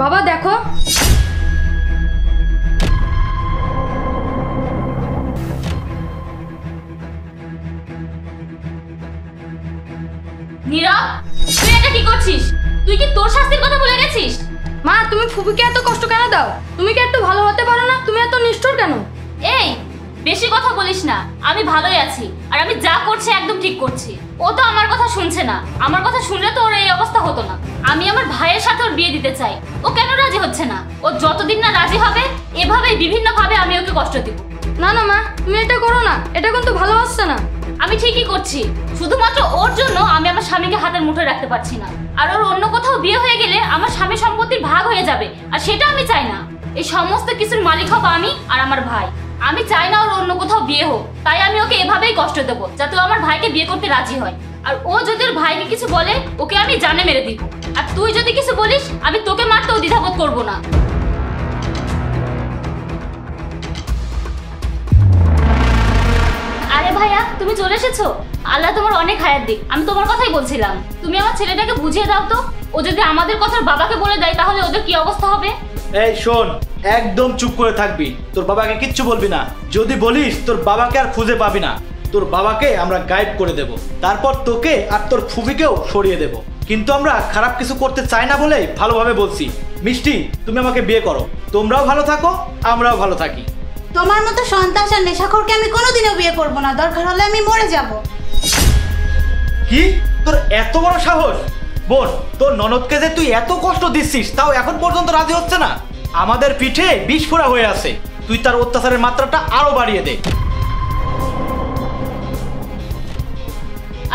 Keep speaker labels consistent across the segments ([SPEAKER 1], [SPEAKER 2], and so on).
[SPEAKER 1] বাবা দেখো।
[SPEAKER 2] নীরব, তুই এটা কি করছিস? তুই কি তোর শাস্তির কথা ভুলে গেছিস?
[SPEAKER 1] মা তুমি ফুপিকে এত কষ্ট কেন দাও? তুমি কি একটু ভালো হতে পারো না? তুমি এত নিষ্ঠুর কেন?
[SPEAKER 2] এই বেশি কথা বলিস না, আমি ভালোই আছি আর আমি যা করছি একদম ঠিক করছি। ও তো আমার কথা শুনছে না, আমার কথা শুনলে তো ওর এই অবস্থা হতো না। আমি আমার ভাইয়ের সাথে ওর বিয়ে দিতে চাই, ও কেন রাজি হচ্ছে না? ও যতদিন না রাজি হবে এভাবেই বিভিন্ন ভাবে আমি ওকে কষ্ট দিব।
[SPEAKER 1] না না মা, তুমি এটা করো না, এটা কিন্তু ভালো হচ্ছে না।
[SPEAKER 2] আমি ঠিকই করছি, শুধুমাত্র ওর জন্য আমি আমার স্বামীকে হাতের মুঠোয় রাখতে পারছি না। আর ওর অন্য কোথাও বিয়ে হয়ে গেলে আমার স্বামী সম্পত্তির ভাগ হয়ে যাবে, আর সেটা আমি চাই না। এই সমস্ত কিছুর মালিক হব আমি আর আমার ভাই। আমি চাই না ওর অন্য কোথাও বিয়ে হোক, তাই আমি ওকে এভাবেই কষ্ট দেবো যাতে ও আমার ভাইকে বিয়ে করতে রাজি হয়। আর ও যদি ওর ভাইকে কিছু বলে ওকে আমি জানে মেরে দিব। আর তুই যদি কিছু বলিস আমি তোকে মারতেও দ্বিধাবোধ করবো না। আরে ভাইয়া, তুমি চলে এসেছো? আল্লাহ তোমার অনেক হায়াত দিক। আমি তোমার কথাই বলছিলাম, তুমি আমার ছেলেটাকে বুঝিয়ে দাও তো। ও যদি আমাদের কথা বাবাকে বলে দেয় তাহলে ওদের কি অবস্থা হবে?
[SPEAKER 3] এই শোন, একদম চুপ করে থাকবি, তোর বাবাকে কিচ্ছু বলবি না। যদি বলিস তোর বাবাকে আর খুঁজে পাবি না। তোর বাবাকে আমরা গাইড করে দেব, তারপর তোকে আর তোর ফুফিকেও সরিয়ে দেব। কিন্তু আমরা খারাপ কিছু করতে চাই না বলেই ভালোভাবে বলছি। মিষ্টি, তুমি আমাকে বিয়ে করো, তোমরাও ভালো থাকো, আমরাও ভালো থাকি।
[SPEAKER 4] তোমার মতো সন্ত্রাস আর নেশাখোরকে আমি কোনোদিনও বিয়ে করব না, দরকার হলে আমি মরে যাব।
[SPEAKER 3] কি তোর এত বড় সাহস? বোন, তোর ননদকে যে তুই এত কষ্ট দিচ্ছিস তাও এখন পর্যন্ত রাজি হচ্ছে না। আমাদের পিঠে বিষ ফোড়া হয়ে আছে, তুই তার অত্যাচারের মাত্রাটা আরো বাড়িয়ে দে।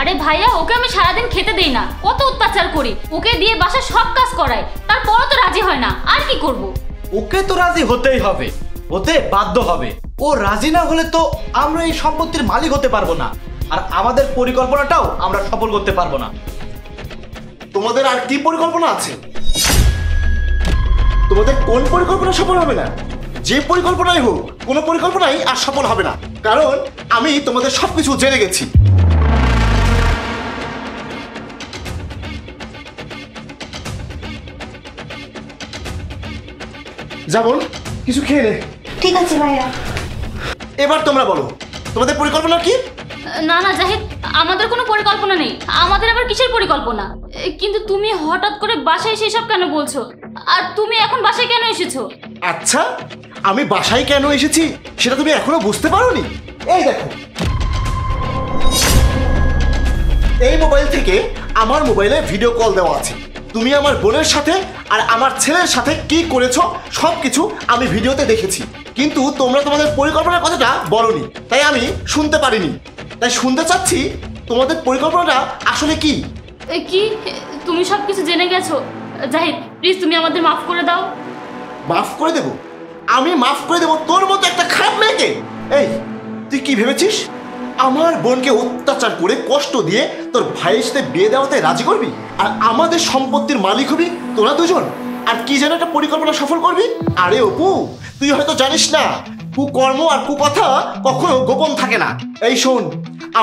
[SPEAKER 2] আরে ভাইয়া, ওকে আমি সারাদিন খেতে দেই না, কত অত্যাচার করি, ওকে দিয়ে বাসার সব কাজ করাই, তারপরও তো রাজি হয় না। আর কি করব?
[SPEAKER 3] ওকে তো রাজি হতেই হবে, হতে বাধ্য হবে। ও রাজি না হলে তো আমরা এই সম্পত্তির মালিক হতে পারবো না, আর আমাদের পরিকল্পনাটাও আমরা সফল করতে পারবো না।
[SPEAKER 5] তোমাদের আর কি পরিকল্পনা আছে? তোমাদের কোন পরিকল্পনা সফল হবে না? যে পরিকল্পনাই হোক, কোনো পরিকল্পনাই আর সফল হবে না, কারণ আমি তোমাদের সবকিছু জেনে গেছি। যেমন কিছু খেয়ে নে।
[SPEAKER 4] ঠিক আছে ভাইয়া।
[SPEAKER 5] এবার তোমরা বলো, তোমাদের পরিকল্পনা কি?
[SPEAKER 2] না না জাহিদ, আমাদের কোনো পরিকল্পনা নেই। আমাদের আবার কিসের পরিকল্পনা? কিন্তু তুমি হঠাৎ করে বাসায় সেসব কেন বলছো? আর তুমি এখন বাসায় কেন এসেছো?
[SPEAKER 5] আচ্ছা, আমি বাসায় কেন এসেছি সেটা তুমি এখনো বুঝতে পারোনি? এই দেখো, এই মোবাইল থেকে আমার মোবাইলে ভিডিও কল দেওয়া আছে। তুমি আমার বোনের সাথে আর আমার ছেলের সাথে কি করেছো সবকিছু আমি ভিডিওতে দেখেছি, কিন্তু তোমরা তোমাদের পরিকল্পনার কথাটা বলোনি, তাই আমি শুনতে পারিনি। তাই শুনতে চাচ্ছি তোমাদের পরিকল্পনাটা আসলে কি?
[SPEAKER 2] কি তুমি সবকিছু জেনে গেছো? জাহিদ প্লিজ তুমি আমাদের মাফ করে দাও।
[SPEAKER 5] মাফ করে দেবো? আমি মাফ করে দেবো তোর মতো একটা খারাপ মেয়েকে? এই তুই কি ভেবেছিস আমার বোনকে অত্যাচার করে কষ্ট দিয়ে তোর ভাইয়ের সাথে বিয়ে দেওয়াতে রাজি করবি, আর আমাদের সম্পত্তির মালিক হবি তোরা দুজন, আর কি যেন একটা পরিকল্পনা সফল করবি? আরে অপু, তুই হয়তো জানিস না কুকর্ম আর কুকথা কখনো গোপন থাকে না। এই শোন,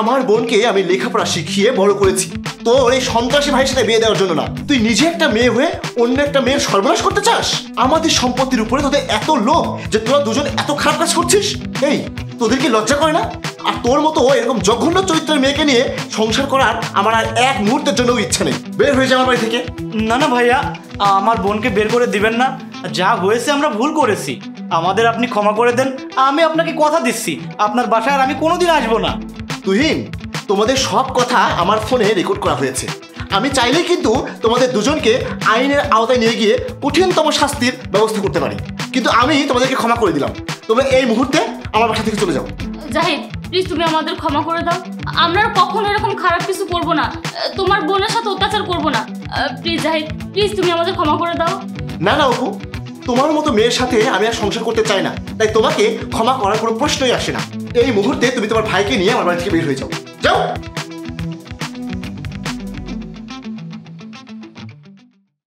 [SPEAKER 5] আমার বোনকে আমি লেখাপড়া শিখিয়ে বড় করেছি তোর এই সন্ত্রাসী ভাইয়ের সাথে বিয়ে দেওয়ার জন্য না। তুই নিজে একটা মেয়ে হয়ে অন্য একটা মেয়ের সর্বনাশ করতে চাস? আমাদের সম্পত্তির উপরে তোদের এত লোভ যে তোরা দুজন এত খারাপ কাজ করছিস? এই তোদের কি লজ্জা করে না? আর তোর মতো এরকম জঘন্য চরিত্রের মেয়েকে নিয়ে সংসার করার আমার আর এক মুহূর্তের জন্য ইচ্ছা নেই। বের হয়ে যা আমার বাড়ি থেকে।
[SPEAKER 3] না না ভাইয়া, আমার বোনকে বের করে দিবেন না। যা হয়েছে আমরা ভুল করেছি, আমাদের আপনি ক্ষমা করে দেন। আমি আপনাকে কথা দিচ্ছি আপনার বাসায় আর আমি কোনোদিন আসবো না।
[SPEAKER 5] তুহিন, তোমাদের সব কথা আমার ফোনে রেকর্ড করা হয়েছে। আমি চাইলেই কিন্তু তোমাদের দুজনকে আইনের আওতায় নিয়ে গিয়ে কঠিনতম শাস্তির ব্যবস্থা করতে পারি, কিন্তু আমি তোমাদেরকে ক্ষমা করে দিলাম। তোমরা এই মুহূর্তে আমার বাসা থেকে চলে যাও।
[SPEAKER 2] জাহিদ প্লিজ তুমি আমাদের ক্ষমা করে দাও, আমরা কখনো এরকম খারাপ কিছু করব না, তোমার বোনের সাথে অত্যাচার করব না। প্লিজ জাহিদ, প্লিজ তুমি আমাদের ক্ষমা করে দাও।
[SPEAKER 5] না না অপু, তোমার মতো মেয়ের সাথে আমি আর সংসার করতে চাই না, তাই তোমাকে ক্ষমা করার কোনো প্রশ্নই আসে না। এই মুহূর্তে তুমি তোমার ভাইকে নিয়ে আমার বাড়ি থেকে বের হয়ে যাও। যাও।